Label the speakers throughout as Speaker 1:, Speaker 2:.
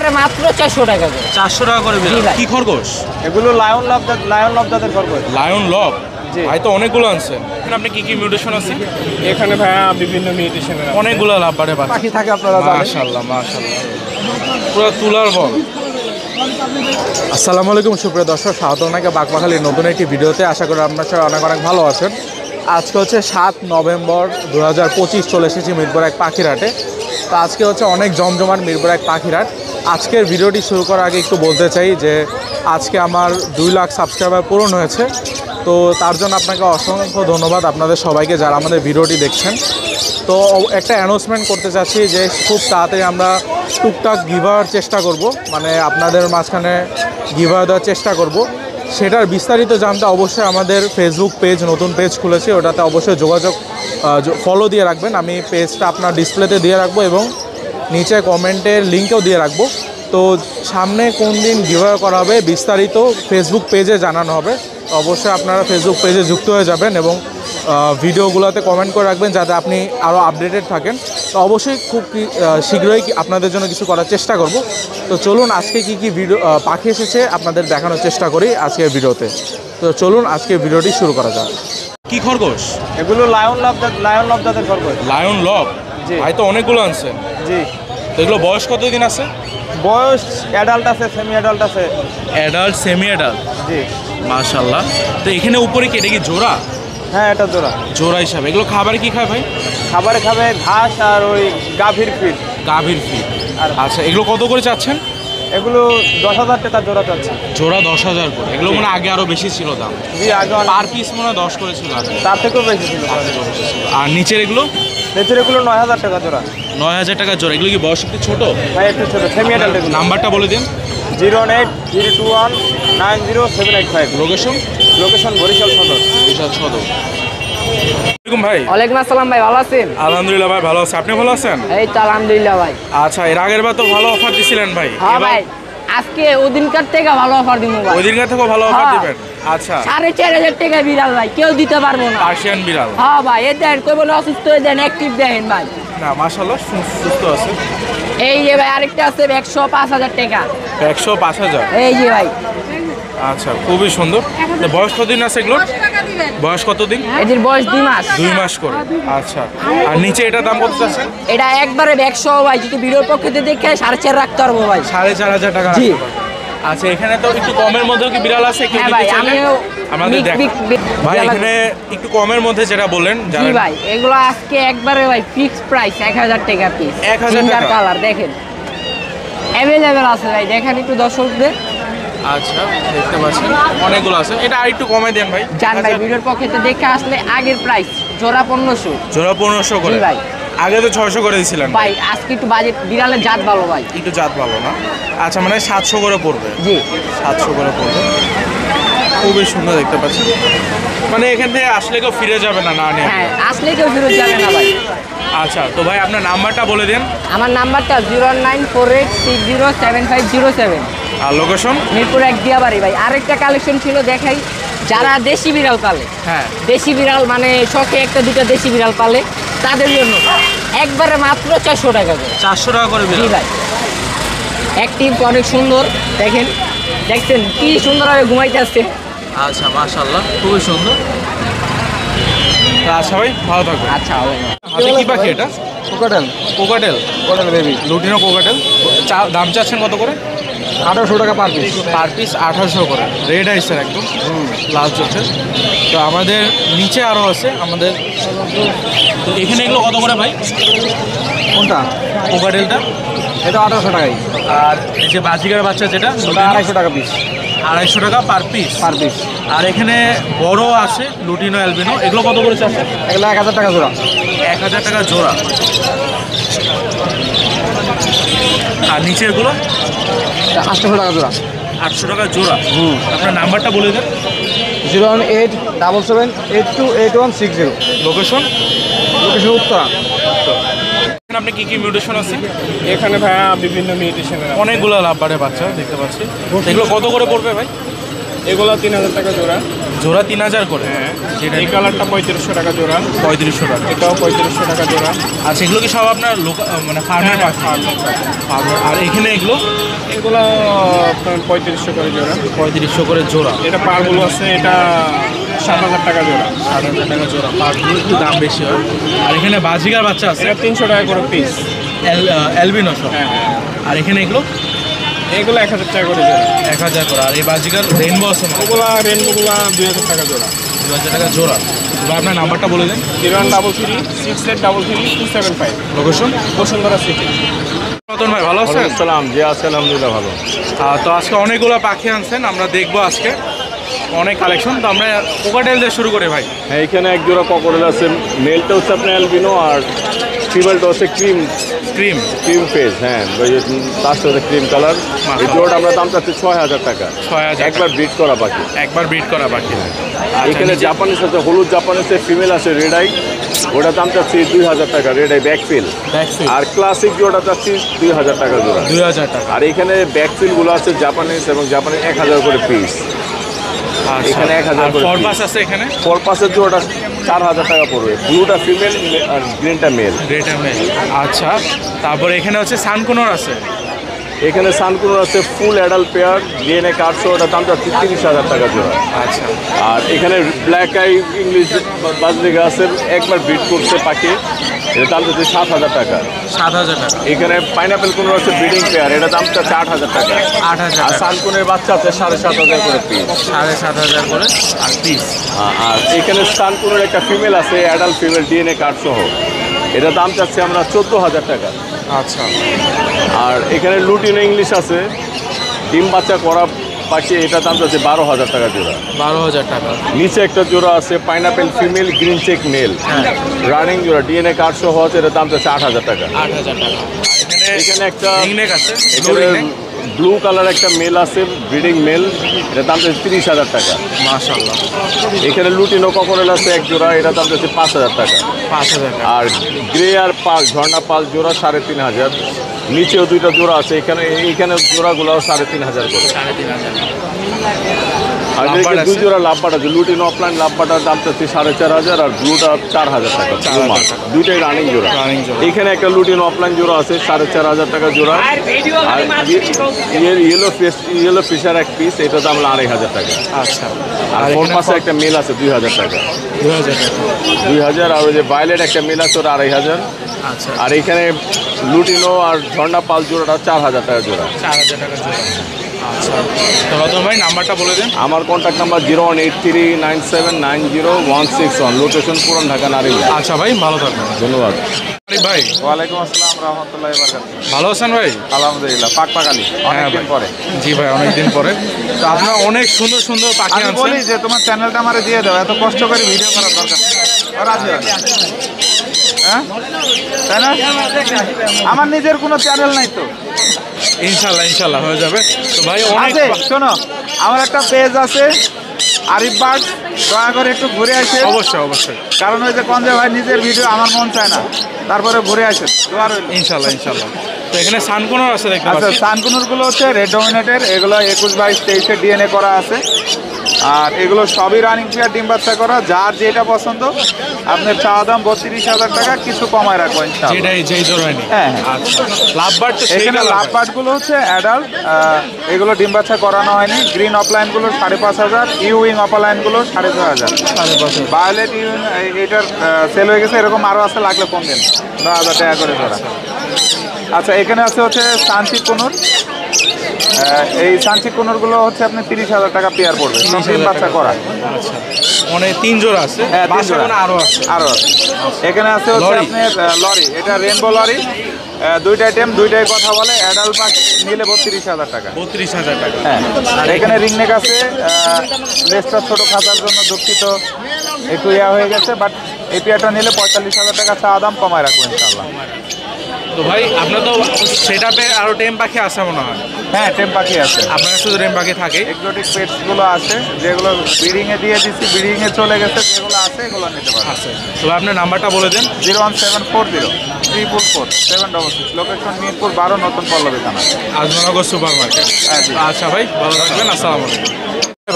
Speaker 1: একবারে মাত্র 400 টাকা করে।
Speaker 2: 400 টাকা করে বিড়াল। কি খরগোশ
Speaker 3: এগুলো লায়ন লব জাতের খরগোশ।
Speaker 2: লায়ন লব, ভাই তো অনেকগুলো আনছেন। এখানে আপনি কি কি মিউটেশন আছে?
Speaker 3: এখানে ভাইয়া বিভিন্ন মিউটেশনের
Speaker 2: অনেকগুলো লাভবারে
Speaker 3: পাখি থাকে আপনারা জানেন।
Speaker 2: মাশাআল্লাহ মাশাআল্লাহ, পুরো তুলার বল। আসসালামু আলাইকুম সুপ্রিয় দর্শক, স্বাগত আপনাকে বাগবাখালির নতুন একটি ভিডিওতে। আশা করি আপনারা সবাই অনেক অনেক ভালো আছেন। আজকে হচ্ছে 7 নভেম্বর 2025, চলে এসেছি মিরপুর এক পাখিরহাটে। তো আজকে হচ্ছে অনেক জমজমাট মিরপুর এক পাখিরহাট। আজকের ভিডিওটি শুরু করার আগে একটু বলতে চাই যে আজকে আমার 2 লাখ সাবস্ক্রাইবার পূরণ হয়েছে। তো তার জন্য আপনাকে অসংখ্য ধন্যবাদ আপনাদের সবাইকে যারা আমাদের ভিডিওটি দেখছেন। তো একটা অ্যানাউন্সমেন্ট করতে চাচ্ছি যে খুব তাড়াতাড়ি আমরা টুকটাক গিভার চেষ্টা করব, মানে আপনাদের মাঝখানে গিভার দেওয়ার চেষ্টা করব। সেটার বিস্তারিত জানতে অবশ্যই আমাদের ফেসবুক পেজ, নতুন পেজ খুলেছি, ওটাতে অবশ্যই যোগাযোগ ফলো দিয়ে রাখবেন। আমি পেজটা আপনার ডিসপ্লেতে দিয়ে রাখবো এবং নিচে কমেন্টের লিঙ্কও দিয়ে রাখবো। তো সামনে কোন দিন গিভার করা হবে বিস্তারিত ফেসবুক পেজে জানানো হবে। অবশ্যই আপনারা ফেসবুক পেজে যুক্ত হয়ে যাবেন এবং ভিডিওগুলোতে কমেন্ট করে রাখবেন যাতে আপনি আরও আপডেটেড থাকেন। তো অবশ্যই খুব শীঘ্রই আপনাদের জন্য কিছু করার চেষ্টা করব। তো চলুন আজকে কি কি ভিডিও পাখি এসেছে আপনাদের দেখানোর চেষ্টা করি আজকের ভিডিওতে। তো চলুন আজকে ভিডিওটি শুরু করা যাক। কি খরগোশ?
Speaker 3: এগুলো লায়ন লব জাতের খরগোশ।
Speaker 2: লায়ন লব, ভাই তো অনেকগুলো আনছেন।
Speaker 3: জি।
Speaker 2: তো এগুলো বয়স কতদিন আছে?
Speaker 3: বয়স অ্যাডাল্ট আছে, সেমি অ্যাডাল্ট আছে।
Speaker 2: Adult, semi adult.
Speaker 3: জি
Speaker 2: মাশাআল্লাহ। তো এখানে উপরে কি এটা কি জোড়া?
Speaker 3: হ্যাঁ, এটা জোড়া।
Speaker 2: জোড়া হিসাবে এগুলো খাবারে কি খায় ভাই?
Speaker 3: খাবারে খাবে ঘাস আর ওই গাভীর ফিড।
Speaker 2: গাভীর ফিড। আর আচ্ছা, এগুলো কত করে চাচ্ছেন?
Speaker 3: এগুলো 10,000 টাকা জোড়া চাচ্ছে।
Speaker 2: জোড়া 10,000 করে। এগুলো মানে আগে আরো বেশি ছিল দাম।
Speaker 3: জি, আগে
Speaker 2: পার পিস মনে হয় 10 করে ছিল আগে।
Speaker 3: তার থেকেও বেশি ছিল।
Speaker 2: আর নিচের এগুলো?
Speaker 3: নিচের এগুলো 9,000 টাকা জোড়া।
Speaker 2: 9,000 টাকা জোড়া। এগুলো কি বয়স একটু ছোট?
Speaker 3: ভাই একটু ছোট, সেমি অ্যাডাল্ট।
Speaker 2: নাম্বারটা বলে দিন।
Speaker 3: 018-321-90785। লোকেশন বরিশাল সদর।
Speaker 2: ভাই
Speaker 1: ওয়ালাইকুম আসসালাম ভাই, ভালো আছেন?
Speaker 2: আলহামদুলিল্লাহ ভাই, ভালো আছি। আপনি ভালো আছেন?
Speaker 1: এই তো আলহামদুলিল্লাহ ভাই।
Speaker 2: আচ্ছা, এর আগের বার তো ভালো অফার দিছিলেন ভাই।
Speaker 1: হ্যাঁ ভাই, আজকে ওদিনকার থেকে ভালো অফার দিব ভাই।
Speaker 2: ওই দিনকার থেকেও ভালো অফার দিবেন? আচ্ছা।
Speaker 1: 4,500 টাকা বিড়াল ভাই, কেউ দিতে পারবো না।
Speaker 2: পার্সিয়ান বিড়াল।
Speaker 1: হ্যাঁ ভাই, এ দেন কই বলে অসুস্থ হয়ে দেন, অ্যাক্টিভ দেখেন ভাই।
Speaker 2: না মাশাআল্লাহ, সুস্থ আছে।
Speaker 1: এই যে ভাই আরেকটা আছে 105,000 টাকা।
Speaker 2: 105,000।
Speaker 1: এই যে ভাই।
Speaker 2: আচ্ছা, খুবই সুন্দর। বয়স কতদিন আছে এগুলো? বয়স কতদিন?
Speaker 1: এদের বয়স 2 মাস।
Speaker 2: 2 মাস করে। আচ্ছা। আর নিচে এটা দাম কত আছে?
Speaker 1: এটা একবারে 100 ভাই, যদি ভিডিওর পক্ষে দেখে 4,500 রাখতে পারবো ভাই।
Speaker 2: 4,500 টাকা।
Speaker 1: জি।
Speaker 2: আচ্ছা, এখানে তো একটু কমের মধ্যে কি বিড়াল আছে? কেউ
Speaker 1: হ্যাঁ
Speaker 2: নিতে
Speaker 1: ভাই,
Speaker 2: চাইলে
Speaker 1: আমিও
Speaker 2: আমাদের দেখ ভাই, এখানে একটু কমের মধ্যে যেটা বলেন।
Speaker 1: জি ভাই, এগুলো আজকে একবারে ভাই ফিক্সড প্রাইস 1,000 টাকা পিস।
Speaker 2: 1,000 টাকা।
Speaker 1: কালার দেখেন অ্যাভেলেবেল আছে ভাই, দেখেন একটু দর্শকদের।
Speaker 2: আচ্ছা, দেখতে পাচ্ছেন অনেকগুলো আছে। এটা আর একটু কমে দেন ভাই।
Speaker 1: জান ভাই, ভিডিওর পক্ষে দেখে আসলে আগের প্রাইস জোড়া 1500।
Speaker 2: জোড়া 1500 করে।
Speaker 1: জি ভাই।
Speaker 2: আগে তো 600 করে দিয়েছিলেন
Speaker 1: ভাই আজকে একটু বাজেট, বিড়ালের জাত ভালো ভাই।
Speaker 2: একটু জাত ভালো না? আচ্ছা, মানে 700 করে পড়বে।
Speaker 1: জি,
Speaker 2: 700 করে পড়বে। খুবই সুন্দর দেখতে পাচ্ছি। মানে এখান থেকে আসলে কেউ ফিরে যাবে না, না নিয়ে?
Speaker 1: হ্যাঁ, আসলে কেউ ফেরত যাবে না ভাই।
Speaker 2: আচ্ছা, তো ভাই আপনার নাম্বারটা বলে দেন।
Speaker 1: আমার নাম্বারটা 09486075007।
Speaker 2: আর লোকেশন?
Speaker 1: মিরপুর 1 দিয়াবাড়ি ভাই। আরেকটা কালেকশন ছিল দেখাই, যারা দেশি বিড়াল পালে।
Speaker 2: হ্যাঁ,
Speaker 1: দেশি বিড়াল মানে শখে একটা দুটো দেশি বিড়াল পালে, তাদের জন্য একবারে মাত্র 400 টাকা করে।
Speaker 2: 400 টাকা করে
Speaker 1: জি
Speaker 2: বিড়াল।
Speaker 1: ভাই, অ্যাক্টিভ, অনেক সুন্দর। দেখেন, দেখছেন কি সুন্দরভাবে ঘুমাইতে আসছে।
Speaker 2: আচ্ছা, মাশাআল্লাহ, খুবই সুন্দর। আচ্ছা ভাই, ভালো থাকবেন।
Speaker 1: আচ্ছা, হবে না।
Speaker 2: হাতে কি পাখি এটা?
Speaker 3: Cockatiel.
Speaker 2: Cockatiel baby, lutino cockatiel. দাম চাচ্ছেন কত করে?
Speaker 3: 1800 টাকা পার পিস।
Speaker 2: পার পিস 1800 করে। রেড আইসের একদম লাল চোখের। তো আমাদের নিচে আরও আছে আমাদের। তো এখানে এগুলো কত করে ভাই?
Speaker 3: কোনটা?
Speaker 2: কোকাটেলটা?
Speaker 3: এটা 1800 টাকাই।
Speaker 2: আর এই যে বাজিকার বাচ্চা যেটা,
Speaker 3: ওটা 250 টাকা পিস।
Speaker 2: 250 টাকা পার পিস। আর এখানে বড় আছে লুটিনো অ্যালবিনো, এগুলো কত করে চাচ্ছে?
Speaker 3: এগুলো 1000 টাকা জোড়া।
Speaker 2: 1000 টাকা জোড়া। আর নিচেরগুলো?
Speaker 3: 800 টাকা জোড়া।
Speaker 2: 800 টাকা জোড়া। আপনার নাম্বারটা বলে দেন।
Speaker 3: 01877828160।
Speaker 2: লোকেশন?
Speaker 3: লোকেশন উত্তরা।
Speaker 2: আপনি কি কি মিউটেশন আছে?
Speaker 3: এখানে ভাইয়া বিভিন্ন মিউটেশনের
Speaker 2: অনেকগুলো লাভবারে বাচ্চা দেখতে পাচ্ছি। এগুলো কত করে পড়বে ভাই?
Speaker 3: এগুলো 3000 টাকা জোড়া।
Speaker 2: জোড়া 3000 করে।
Speaker 3: হ্যাঁ,
Speaker 2: যেটা
Speaker 3: এই কালারটা 3500 টাকা জোড়া।
Speaker 2: 3500 টাকা।
Speaker 3: এটাও 3500 টাকা জোড়া।
Speaker 2: আচ্ছা, এগুলো কি সব আপনার মানে ফার্মের পাখি? আর এখানে এগুলো
Speaker 3: এগুলো আপনার 3500 করে জোড়া।
Speaker 2: 3500 করে জোড়া।
Speaker 3: এটা পারগুলো আছে, এটা 7000 টাকা জোড়া।
Speaker 2: 7000 টাকা জোড়া। পারগুলো একটু দাম বেশি হয়। আর এখানে বাজিগার বাচ্চা আছে,
Speaker 3: এটা 300 টাকা করে পিস।
Speaker 2: অ্যালবিনো সব।
Speaker 3: হ্যাঁ হ্যাঁ।
Speaker 2: আর এখানে এগুলো
Speaker 3: এগুলো 1000 টাকা করে জোড়া।
Speaker 2: 1000 করে। আর এই বাজিগার রেইনবো আছে,
Speaker 3: ওগুলা রেনবোগুলা 2000 টাকা জোড়া।
Speaker 2: 2000 টাকা জোড়া। তো আপনার নাম্বারটা বলে দেন।
Speaker 3: 0133 6833 275।
Speaker 2: Location
Speaker 3: Bashundhara city.
Speaker 2: রতন ভাই ভালো আছেন?
Speaker 3: সালাম, জি আছি আলহামদুলিল্লাহ ভালো।
Speaker 2: তো আজকে অনেকগুলো পাখি আনছেন, আমরা দেখবো আজকে অনেক কালেকশন। তো আমরা কোকাটেল দিয়ে শুরু করি ভাই।
Speaker 4: হ্যাঁ, এখানে এক জোড়া ককরেল আছে। মেলটা হচ্ছে আপনার অ্যালবিনো আর ফিমেলটা হচ্ছে ক্রিম
Speaker 2: ক্রিম
Speaker 4: ফেস। হ্যাঁ, ওই যে তার সাথে ক্রিম কালার। এই জোড়াটা আমরা দাম চাচ্ছি 6000 টাকা।
Speaker 2: 6000
Speaker 4: একবার ব্রিড করা পাখি।
Speaker 2: একবার ব্রিড করা পাখি।
Speaker 4: এখানে জাপানিস আছে, হলুদ জাপানিসের ফিমেল আছে রেড আই, ওটা দাম চাচ্ছি 2000 টাকা রেড আই ব্যাকফিল। আর ক্লাসিক জোড়া চাচ্ছি 2000 টাকা জোড়া।
Speaker 2: 2000 টাকা।
Speaker 4: আর এখানে ব্যাকফিলগুলো আছে জাপানিস এবং জাপানিস 1000 করে পিস। এখানে 1000 করে
Speaker 2: ফরপাস আছে এখানে।
Speaker 4: ফরপাসের জোড়াটা 4000 টাকা পড়বে। ব্লুটা ফিমেল আর গ্রিনটা মেল।
Speaker 2: Rate mail. আচ্ছা, তারপরে এখানে হচ্ছে সানকুনোর আছে।
Speaker 4: এখানে সানকুনোর আছে ফুল অ্যাডাল্ট পেয়ার, ডিএনএ কার্ডশো, ওটা দামটা 30,000 টাকা জোড়া।
Speaker 2: আচ্ছা।
Speaker 4: আর এখানে ব্ল্যাক আই ইংলিশ বাজরিগা আছে, একবার ব্রিড করছে পাখি, এটা দাম হচ্ছে 7000 টাকা।
Speaker 2: 7000 টাকা।
Speaker 4: এখানে পাইনাপেল কোনো আছে ব্রিডিং পেয়ার, এটা দামটা 8000 টাকা।
Speaker 2: 8000
Speaker 4: আর
Speaker 2: টাকা।
Speaker 4: সানকুনের বাচ্চা আছে 7500 করে পিস।
Speaker 2: 7500 করে আর পিস।
Speaker 4: আর এখানে সানকুনের একটা ফিমেল আছে অ্যাডাল্ট ফিমেল ডিএনএ কার্ড সহ, এটা দাম চাচ্ছে আমরা 14000 টাকা।
Speaker 2: আচ্ছা।
Speaker 4: আর এখানে লুটিনো ইংলিশ আছে ডিম বাচ্চা করা পাখি, এটা দাম চাচ্ছে 12000 টাকা জোড়া।
Speaker 2: 12000 টাকা।
Speaker 4: নিচে একটা জোড়া আছে pineapple female green check male, running জোড়া ডিএনএ কার্ড সহ আছে, এটা দাম চাচ্ছে 8000 টাকা।
Speaker 2: 8000 টাকা। আর
Speaker 4: এখানে একটা
Speaker 2: রিংনেক আছে,
Speaker 4: ব্লু কালার একটা মেল আছে ব্রিডিং মেল, এটা দাম চাচ্ছে 30,000 টাকা।
Speaker 2: মাশাআল্লাহ।
Speaker 4: এখানে লুটিনো ককরেল আছে এক জোড়া, এটা দাম চাচ্ছে 5000 টাকা।
Speaker 2: 5000 টাকা।
Speaker 4: আর গ্রে আর পাল ঝর্ণা পাল জোড়া 3500। নিচেও দুইটা জোড়া আছে, এইখানে জোড়াগুলো 3500 করে।
Speaker 2: 3500।
Speaker 4: আর এদিকে দুই জোড়া লাভবাট আছে, লুটিনো অফলাইন লাভবাটার দাম চাচ্ছি 4500 আর ব্লুটা 4000 টাকা।
Speaker 2: 4000 টাকা।
Speaker 4: দুইটাই রানিং জোড়া।
Speaker 2: রানিং জোড়া।
Speaker 4: এখানে একটা লুটিনো অফলাইন জোড়া আছে 4500 টাকা জোড়া। আর ইয়েলো ফিশার এক পিস, এটা দাম হলো 2500 টাকা।
Speaker 2: আচ্ছা।
Speaker 4: আর ফোর পাশে একটা মেল আছে 2000 টাকা।
Speaker 2: 2000 টাকা।
Speaker 4: 2000। আর ওই যে ভায়োলেট একটা মেল আছে ওটা 2500।
Speaker 2: আচ্ছা।
Speaker 4: আর এখানে লুটিনো আর ঝর্ণা পাল জোড়াটা 4000 টাকা জোড়া।
Speaker 2: 4000 টাকা জোড়া। আচ্ছা। তো রতন ভাই নাম্বারটা বলে দেন।
Speaker 4: আমার কন্ট্যাক্ট নাম্বার 0183979061, লোকেশন পুরান ঢাকা নারিন্দা।
Speaker 2: আচ্ছা ভাই, ভালো থাকবেন।
Speaker 4: ধন্যবাদ
Speaker 2: ভাই
Speaker 3: ওয়ালাইকুম আসসালাম রহমতুল্লাহি ওয়া বারাকাতুহু।
Speaker 2: ভালো আছেন ভাই?
Speaker 3: আলহামদুলিল্লাহ, পাকপাকালি
Speaker 2: হ্যাঁ
Speaker 3: অনেকদিন
Speaker 2: ভাই।
Speaker 3: পরে।
Speaker 2: জি ভাই, অনেকদিন পরে। তো আপনার অনেক সুন্দর সুন্দর পাখি
Speaker 3: আমি
Speaker 2: আনছেন।
Speaker 3: বলি যে তোমার চ্যানেলটা আমারে দিয়ে দাও, এত কষ্ট করে ভিডিও করার দরকার নেই। রাজি হয় না। হ্যাঁ, তাই না? আমার নিজের কোনো চ্যানেল নাই তো।
Speaker 2: ইনশাল্লাহ ইনশাল্লাহ হয়ে যাবে। তো ভাই অনেক
Speaker 3: আছে, শোনো, আমার একটা পেজ আছে আরিফ বাগ, দয়া করে একটু ঘুরে আসে।
Speaker 2: অবশ্যই অবশ্যই।
Speaker 3: কারণ ওই যে কঞ্জে ভাই নিজের ভিডিও আমার মন চায় না, তারপরে ঘুরে আসে। দোয়া রইল।
Speaker 2: ইনশাল্লাহ ইনশাল্লাহ। তো এখানে সানকোনর আছে দেখতে
Speaker 3: আচ্ছা,
Speaker 2: পাচ্ছি।
Speaker 3: সানকুনুরগুলো হচ্ছে রেড ডমিনেটের, এগুলো 21, 22, 23 ডিএনএ করা আছে। আর এগুলো সবই রানিং পেয়ার, ডিম বাচ্চা করা। যার যেটা পছন্দ আপনার চাওয়া দাম 32,000 টাকা, কিছু কমায় রাখবো ইনশাআল্লাহ।
Speaker 2: যেটাই যেই জোড়ায়নি।
Speaker 3: হ্যাঁ হ্যাঁ।
Speaker 2: আচ্ছা। লাভবার্ড তো সেই
Speaker 3: এখানে
Speaker 2: কালার
Speaker 3: লাভ
Speaker 2: ভাই।
Speaker 3: বার্ডগুলো হচ্ছে অ্যাডাল্ট, এগুলো ডিম বাচ্চা করানো হয়নি। গ্রিন অফলাইনগুলো 5500, ইউইং অফলাইনগুলো 6500।
Speaker 2: 5,500।
Speaker 3: ভায়োলেট ইউইং এটার সেল হয়ে গেছে, এরকম আরও আছে, লাগলে ফোন দেন, 10,000 টাকা করে ধরা। আচ্ছা, এখানে আছে হচ্ছে সানসি কুনুর। এই সানসি কুনুরগুলো হচ্ছে আপনি 30,000 টাকা পেয়ার পড়বে, সব ডিম বাচ্চা করা।
Speaker 2: আচ্ছা। মানে 3 জোড়া আছে।
Speaker 3: হ্যাঁ, 3
Speaker 2: বাচ্চা
Speaker 3: জোড়া।
Speaker 2: মানে আরো আছে।
Speaker 3: আরও আছে। এখানে আছে হচ্ছে
Speaker 2: লরি।
Speaker 3: আপনার লরি, এটা রেনবো লরি। দুইটা আইটেম, দুইটাই কথা বলে। অ্যাডাল্ট পাখি নিলে 32,000 টাকা।
Speaker 2: 32,000 টাকা।
Speaker 3: হ্যাঁ। আর এখানে রিংনেক আছে, লেজটা ছোটো খাতার জন্য দুঃখিত, একটু ইয়া হয়ে গেছে, বাট এই পেয়ারটা নিলে 45,000 টাকা চাওয়া দাম, কমায় রাখবো ইনশাআল্লাহ।
Speaker 2: তো ভাই আপনার তো সেটআপে আরো টেম পাখি আছে মনে হয়।
Speaker 3: হ্যাঁ, টেম পাখি আছে।
Speaker 2: আপনার কাছে তো টেম পাখি থাকে।
Speaker 3: এক্সোটিক পেটসগুলো আছে, যেগুলো ব্রিডিংয়ে দিয়ে দিচ্ছি, ব্রিডিংয়ে চলে গেছে, যেগুলো আছে এগুলো নিতে পারবেন।
Speaker 2: আছে। তো আপনার নাম্বারটা বলে দেন।
Speaker 3: 01740 344 766, লোকেশন মিরপুর 12, নতুন পল্লবী থানা।
Speaker 2: Azamnagar super market.
Speaker 3: হ্যাঁ, জি।
Speaker 2: আচ্ছা ভাই, ভালো থাকবেন। আসসালামু আলাইকুম।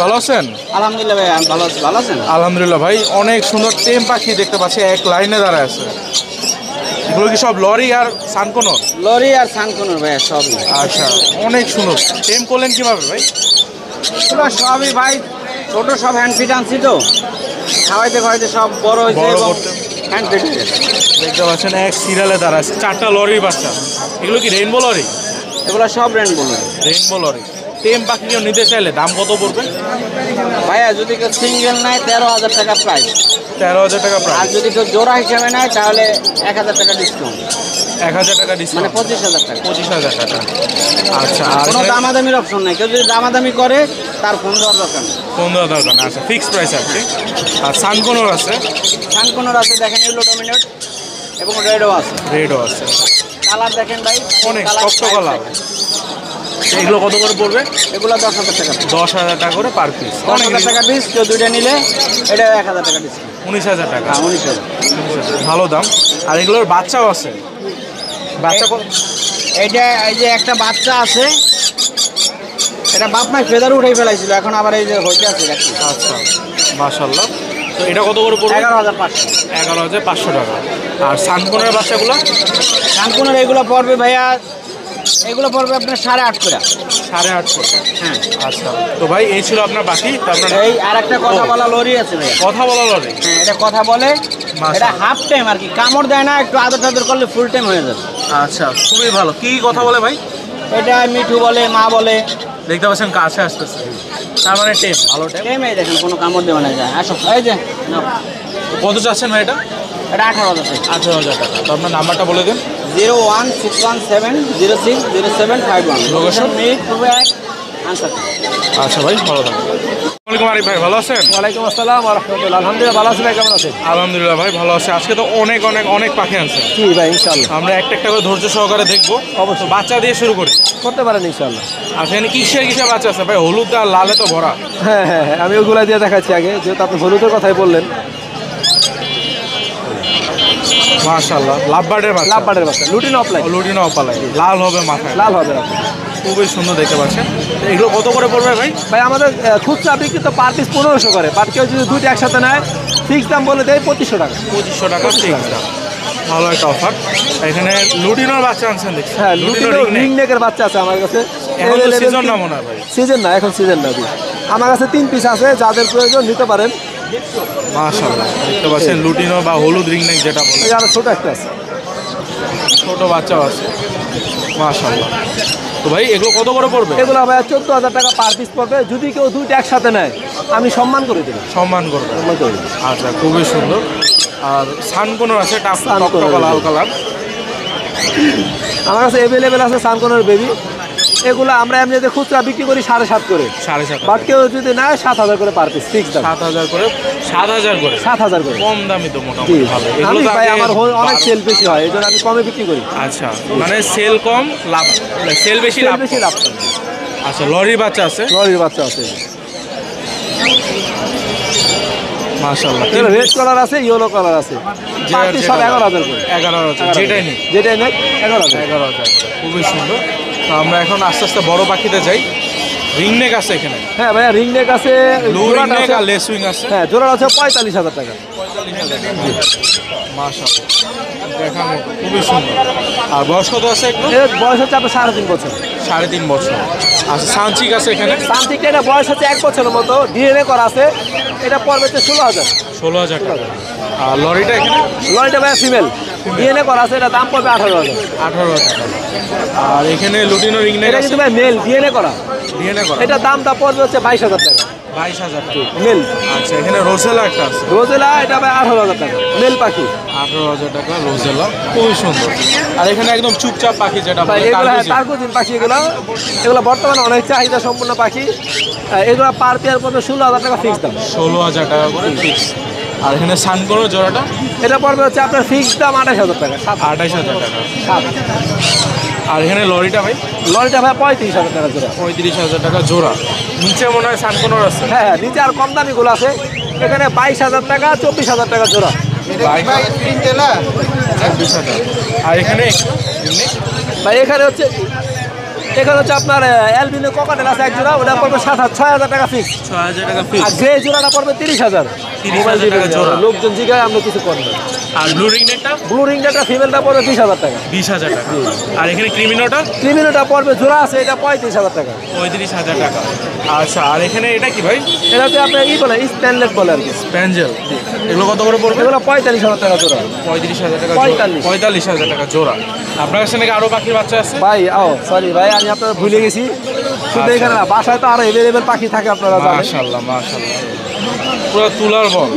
Speaker 2: ভালো আছেন?
Speaker 5: আলহামদুলিল্লাহ ভাই, আমি ভালো আছি। ভালো আছেন?
Speaker 2: আলহামদুলিল্লাহ ভাই, অনেক সুন্দর টেম পাখি দেখতে পাচ্ছি, এক লাইনে দাঁড়ায় আছে। এগুলো কি সব লরি আর সানকোনর?
Speaker 5: লরি আর সানকোনর ভাইয়া সবই।
Speaker 2: আচ্ছা, অনেক সুন্দর। টেম করলেন কিভাবে ভাই?
Speaker 5: এগুলো সবই ভাই ছোট, সব হ্যান্ড ফিট আনছি তো, খাওয়াইতে খাওয়াইতে সব বড় হয়েছে
Speaker 2: বড়
Speaker 5: এবং
Speaker 2: করতে।
Speaker 5: হ্যান্ড ফিট হয়ে গেছে।
Speaker 2: দেখতে পাচ্ছেন এক সিরিয়ালে দাঁড়াচ্ছে 4টা লরির বাচ্চা। এগুলো কি রেইনবো লরি?
Speaker 5: এগুলো সব ব্র্যান্ড বলুন
Speaker 2: রেইনবো লরি। টেম পাখি কেউ নিতে চাইলে দাম কত পড়বে?
Speaker 5: ভাইয়া। যদি কেউ সিঙ্গেল নেয় 13,000 টাকা প্রাইস,
Speaker 2: 13,000 টাকা
Speaker 5: আর
Speaker 2: প্রাইস।
Speaker 5: যদি কেউ জোড়া হিসাবে নেয় তাহলে 1,000 টাকা ডিসকাউন্ট,
Speaker 2: 1,000 টাকা
Speaker 5: মানে
Speaker 2: ডিসকাউন্ট,
Speaker 5: 25,000 টাকা।
Speaker 2: 25,000 টাকা। আচ্ছা, আর
Speaker 5: কোনো দামাদামির অপশন নাই, কেউ যদি দামাদামি করে তার ফোন দেওয়ার দরকার নেই।
Speaker 2: 15 দরকার না। আচ্ছা, ফিক্স প্রাইস আছে। আর সানকোনর আছে,
Speaker 5: সানকোনর আছে দেখেন, ইয়েলো ডমিনেট এবং রেডও আছে।
Speaker 2: রেডও আছে।
Speaker 5: কালার দেখেন ভাই,
Speaker 2: অনেক
Speaker 5: কালার
Speaker 2: শক্ত কালার। এগুলো কত করে পড়বে?
Speaker 5: এগুলো 10,000 টাকা।
Speaker 2: 10,000 টাকা করে পার পিস। অনেক
Speaker 5: 10,000 টাকা পিস, কেউ দুইটা নিলে এটা 1,000 টাকা ডিসকাউন্ট।
Speaker 2: 19,000 টাকা।
Speaker 5: 19,000।
Speaker 2: 19,000 ভালো দাম। আর এগুলোর বাচ্চাও আছে। বাচ্চা
Speaker 5: এইটা এই যে একটা বাচ্চা আছে, এটা বাপ মাই ফেদার উঠেই ফেলাইছিল, এখন আবার এই যে হইতে আছে দেখছি।
Speaker 2: আচ্ছা, মাশাআল্লাহ। তো এটা কত করে পড়বে?
Speaker 5: 11,500।
Speaker 2: 11,500 টাকা। আর সানকোনের বাচ্চাগুলো?
Speaker 5: সানকোনের এগুলো পড়বে ভাইয়া, এগুলো পড়বে আপনার 8.5 করে।
Speaker 2: 8.5 করে।
Speaker 5: হ্যাঁ।
Speaker 2: আচ্ছা, তো ভাই এই ছিল আপনার বাকি। তো আপনার
Speaker 5: এই আর একটা কথা বলা লরি আছে ভাইয়া।
Speaker 2: কথা বলা লরি?
Speaker 5: হ্যাঁ, এটা কথা বলে,
Speaker 2: মাশাআল্লাহ।
Speaker 5: এটা হাফ টাইম আর কি, কামড় দেয় না, একটু আদর টাদর করলে ফুল টাইম হয়ে যাবে।
Speaker 2: আচ্ছা, খুবই ভালো। কি কথা বলে ভাই?
Speaker 5: এটা মিঠু বলে, মা বলে।
Speaker 2: দেখতে পাচ্ছেন কাছে আসতেছে, তার মানে টেম, ভালো টেম।
Speaker 5: টাইম এই দেখেন, কোনো কামড় দেওয়া না যায়। আসো এই যে নাও।
Speaker 2: কত চাচ্ছেন ভাই এটা?
Speaker 5: এটা 18,000 টাকা।
Speaker 2: 18,000 টাকা। তো আপনার নাম্বারটা বলে দিন।
Speaker 5: 01617060751।
Speaker 2: Location?
Speaker 5: মিট টুবাক আনসার।
Speaker 2: আচ্ছা ভাই, ভালো থাকবেন। আসসালামু আলাইকুম আরিফ ভাই, ভালো আছেন?
Speaker 5: ওয়ালাইকুম আসসালাম ওয়া রাহমাতুল্লাহ। আলহামদুলিল্লাহ ভালো আছি ভাই, কেমন আছেন?
Speaker 2: আলহামদুলিল্লাহ ভাই, ভালো আছে। আজকে তো অনেক অনেক অনেক পাখি আনছেন।
Speaker 5: জি ভাই, ইনশাআল্লাহ
Speaker 2: আমরা একটা একটা করে ধৈর্য সহকারে দেখবো। অবশ্যই বাচ্চা দিয়ে শুরু করি।
Speaker 5: করতে পারেন ইনশাআল্লাহ।
Speaker 2: আচ্ছা, এখানে কিসের কিসের বাচ্চা আছে ভাই? হলুদ আর লালে তো ভরা।
Speaker 5: হ্যাঁ হ্যাঁ হ্যাঁ, আমি ওগুলা দিয়ে দেখাচ্ছি আগে, যেহেতু আপনি হলুদের কথাই বললেন।
Speaker 2: মাশাআল্লাহ, লাভবার্ডের বাচ্চা।
Speaker 5: লাভবার্ডের বাচ্চা, লুটিন অফলাইন,
Speaker 2: লুটিনো অপালাই, লাল হবে মাথায়,
Speaker 5: লাল হবে আপনি।
Speaker 2: খুবই সুন্দর দেখতে পাচ্ছেন। তো এগুলো কত করে পড়বে ভাই?
Speaker 5: ভাই আমাদের খুচরা বিক্রি তো পার পিস 1500 করে, বাট কেউ যদি দুইটা একসাথে নেয় ফিক্স দাম বলে দেয় 2500 টাকা।
Speaker 2: 2500 টাকা ফিক্স দাম। ভালো একটা অফার। এখানে লুটিনোর বাচ্চা আনছেন দেখছি।
Speaker 5: হ্যাঁ, লুটিনো
Speaker 2: ring neck।
Speaker 5: রিং নেকের বাচ্চা আছে আমার কাছে।
Speaker 2: এখন তো সিজন না মনে হয় ভাই।
Speaker 5: সিজন না, এখন সিজন না। আমার কাছে 3 পিস আছে, যাদের প্রয়োজন নিতে পারেন।
Speaker 2: মাশাআল্লাহ, দেখতে পাচ্ছেন লুটিনো বা হলুদ রিং নেক যেটা বলে।
Speaker 5: এই যে আরো ছোট একটা আছে।
Speaker 2: ছোট বাচ্চাও আছে। মাশাআল্লাহ। তো ভাই এগুলো কত করে পড়বে?
Speaker 5: এগুলো ভাই 14,000 টাকা পার পিস পড়বে। যদি কেউ দুইটা একসাথে নেয় আমি সম্মান করে দেবো।
Speaker 2: সম্মান করবে।
Speaker 5: সম্মান করে দেবো।
Speaker 2: আচ্ছা, খুবই সুন্দর। আর সানকোনর আছে,
Speaker 5: সানকোনর
Speaker 2: টকটকা লাল কালার।
Speaker 5: আমার কাছে অ্যাভেলেবেল আছে সানকোনর বেবি। এগুলো আমরা এমনিতে খুচরা বিক্রি করি 7.5 করে।
Speaker 2: 7.5।
Speaker 5: বাট কেউ যদি নেয় 7,000 করে পার পিস ফিক্স দাম।
Speaker 2: 7,000 করে। 7,000 করে।
Speaker 5: 7,000 করে।
Speaker 2: কম দামি তো
Speaker 5: জি,
Speaker 2: মোটামুটি ভালো। এগুলো
Speaker 5: আমি
Speaker 2: তো
Speaker 5: ভাই
Speaker 2: আগে
Speaker 5: আমার অনেক
Speaker 2: 12
Speaker 5: সেল বেশি হয়, এই জন্য আমি কমে বিক্রি করি।
Speaker 2: আচ্ছা, মানে সেল কম লাভ, সেল বেশি
Speaker 5: সেল
Speaker 2: লাভ
Speaker 5: বেশি
Speaker 2: কম।
Speaker 5: লাভ।
Speaker 2: আচ্ছা, লরির বাচ্চা আছে।
Speaker 5: লরির বাচ্চা আছে,
Speaker 2: মাশাআল্লাহ।
Speaker 5: রেড কালার আছে, ইয়েলো কালার আছে। পার পিস সব 11,000 করে।
Speaker 2: 11,000 যেটাই নেই।
Speaker 5: যেটাই নেই 11,000।
Speaker 2: 11,000। খুবই সুন্দর। তো আমরা এখন আস্তে আস্তে বড় পাখিতে যাই। রিং নেক আছে এখানে,
Speaker 5: হ্যাঁ ভাইয়া, রিং নেক আছে,
Speaker 2: ব্লু রিং
Speaker 5: জোড়াটা
Speaker 2: নেক
Speaker 5: আছে।
Speaker 2: আর লেস উইং আছে।
Speaker 5: হ্যাঁ, জোড়াটা আছে 45,000 টাকা।
Speaker 2: 45,000। মাশাআল্লাহ, দেখানো খুবই সুন্দর। আর বয়স কত আছে এগুলো?
Speaker 5: এর বয়স হচ্ছে আপনার 3.5 বছর।
Speaker 2: 3.5 বছর। আচ্ছা, সানচিক আছে এখানে।
Speaker 5: সামথিংটা এটা বয়স হচ্ছে 1 বছরের মতো, ডিএনএ করা আছে। এটা পড়বে হচ্ছে 16,000।
Speaker 2: 16,000 টাকা। আর লরিটা এখানে
Speaker 5: লরিটা ভাইয়া ফিমেল, ডিএনএ করা আছে, এটা দাম পড়বে 18,000।
Speaker 2: 18,000 টাকা। আর এখানে লুটিনো রিং নেক
Speaker 5: এটা
Speaker 2: আছে,
Speaker 5: কিন্তু ভাই মেল, ডিএনএ করা।
Speaker 2: ডিএনএ করা।
Speaker 5: এটা দামটা পড়বে হচ্ছে 22,000 টাকা
Speaker 2: 22,000 টাকা
Speaker 5: মেল।
Speaker 2: আচ্ছা, এখানে রোজেলা একটা আছে,
Speaker 5: রোজেলা, এটা ভাই 18,000 টাকা মেল পাখি।
Speaker 2: 18,000 টাকা রোজেলা, খুবই সুন্দর। আর এখানে একদম চুপচাপ পাখি যেটা
Speaker 5: ভাই
Speaker 2: বলে
Speaker 5: এগুলো
Speaker 2: টার্গোজিন।
Speaker 5: টার্গোজিন পাখি, এগুলো বর্তমানে অনেক চাহিদা সম্পূর্ণ পাখি। এগুলো পার পেয়ার পড়বে 16,000 টাকা ফিক্স দাম।
Speaker 2: 16,000 টাকা করে ফিক্স। আর এখানে সানকোনো জোড়াটা
Speaker 5: এটা পড়বে হচ্ছে আপনার ফিক্স দাম 28,000 টাকা।
Speaker 2: 28,000 টাকা।
Speaker 5: 7।
Speaker 2: আর এখানে লরিটা ভাই
Speaker 5: লরিটা ভাই 35,000 টাকা জোড়া।
Speaker 2: 35,000 টাকা জোড়া। নিচে মনে হয় সানকোনোর আছে।
Speaker 5: হ্যাঁ হ্যাঁ, নিচে আর কম দামিগুলো আছে। এখানে 22,000 টাকা, 24,000 টাকা জোড়া।
Speaker 2: 24,000। আর এখানে
Speaker 5: ভাই এখানে হচ্ছে আপনার অ্যালবিনো কোকাটেল আছে এক জোড়া, ওটা পড়বে 6,000 টাকা ফিক্স।
Speaker 2: 6,000 টাকা
Speaker 5: আর
Speaker 2: ফিক্স।
Speaker 5: গ্রে জোড়াটা পড়বে 30,000।
Speaker 2: 30,000 টাকা জোড়া।
Speaker 5: লোকজন জিগায় আমরা কিছু করবো।
Speaker 2: আর ব্লু রিংনেটটা
Speaker 5: ব্লু রিংটা ফিমেলটা পড়বে 20,000 টাকা।
Speaker 2: 20,000 টাকা। আর এখানে ক্রিমিনোটা
Speaker 5: ক্রিমিনোটা পড়বে জোড়া আছে, এটা 35,000 টাকা।
Speaker 2: 35,000 টাকা। আচ্ছা, আর এখানে এটা কি ভাই?
Speaker 5: এটাতে আপনার বলে স্প্যানলেট বলে আর কি।
Speaker 2: স্প্যাঞ্জেল, এগুলো কত করে পড়বে?
Speaker 5: এগুলো 45,000 টাকা জোড়া।
Speaker 2: 35,000 টাকা।
Speaker 5: 45,000
Speaker 2: টাকা জোড়া। আপনার কাছে নাকি আরো পাখির বাচ্চা আছে?
Speaker 5: ভাই সরি ভাই, আমি আপনার ভুলে গেছি। শুধু এখানে না, বাসায় তো আরো এভেলেবেল পাখি থাকে, আপনারা জানেন।
Speaker 2: মাশাআল্লাহ মাশাআল্লাহ, পুরো তুলার বল।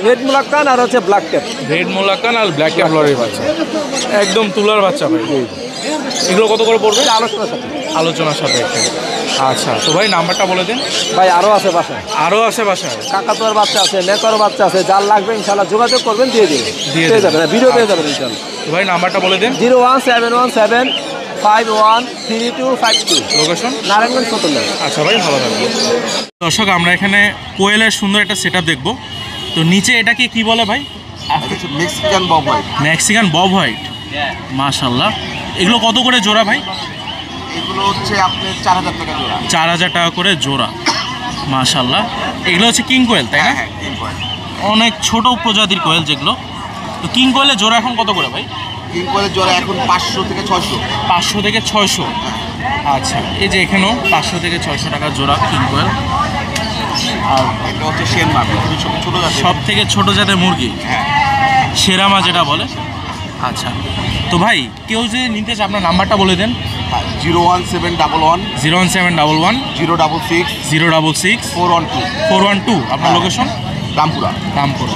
Speaker 5: রেড মুলাক্কান আর হচ্ছে ব্ল্যাক ক্যাপ।
Speaker 2: রেড মোলাকান আর ব্ল্যাক ক্যাপ লরির বাচ্চা, একদম তুলার বাচ্চা ভাই। এগুলো কত করে পড়বে?
Speaker 5: আলোচনার সাথে।
Speaker 2: আলোচনার সাপেক্ষে। আচ্ছা, তো ভাই নাম্বারটা বলে দিন।
Speaker 5: ভাই আরো আছে বাসায়,
Speaker 2: আরও আছে বাসায়?
Speaker 5: কাকাতুয়ার বাচ্চা আছে, নেকর বাচ্চা আছে, যার লাগবে ইনশাআল্লাহ যোগাযোগ করবেন, দিয়ে দিবেন।
Speaker 2: দিয়ে
Speaker 5: পেয়ে
Speaker 2: দেবেন।
Speaker 5: যাবেন, ভিডিও পেয়ে যাবেন ইনশাআল্লাহ।
Speaker 2: তো ভাই নাম্বারটা বলে দিন।
Speaker 5: 01717513252।
Speaker 2: লোকেশন
Speaker 5: নারায়ণগঞ্জ ফতুল্লা।
Speaker 2: আচ্ছা ভাই, ভালো থাকবেন। দর্শক, আমরা এখানে কোয়েলের সুন্দর একটা সেটআপ দেখবো। তো নিচে এটাকে কি বলে ভাই?
Speaker 6: Mexican Bob white.
Speaker 2: Mexican Bob white, মাশাআল্লাহ। এগুলো কত করে জোড়া ভাই?
Speaker 6: এগুলো হচ্ছে আপনার 4,000 টাকা জোড়া।
Speaker 2: 4,000 টাকা করে জোড়া, মাশাআল্লাহ। এগুলো হচ্ছে কিং কোয়েল, তাই না?
Speaker 6: হ্যাঁ, কিং কোয়েল।
Speaker 2: অনেক ছোট প্রজাতির কোয়েল যেগুলো। তো কিং কোয়েলের জোড়া এখন কত করে ভাই?
Speaker 6: কিং কোয়েলের জোড়া এখন 500 থেকে 600।
Speaker 2: 500 থেকে 600। আচ্ছা, এই যে এখানেও 500 থেকে 600 টাকা জোড়া কিং কোয়েল। আর
Speaker 6: এটা হচ্ছে শেরমা, পৃথিবীর ছোট জাতের।
Speaker 2: সব থেকে ছোট জাতের মুরগি,
Speaker 6: হ্যাঁ।
Speaker 2: সেরামা যেটা বলে। আচ্ছা, তো ভাই কেউ যদি নিতে চায় আপনার নাম্বারটা বলে দেন।
Speaker 6: 01711
Speaker 2: 01711
Speaker 6: 066
Speaker 2: 066
Speaker 6: 412।
Speaker 2: 412। আপনার লোকেশন?
Speaker 6: রামপুরা।
Speaker 2: রামপুরা।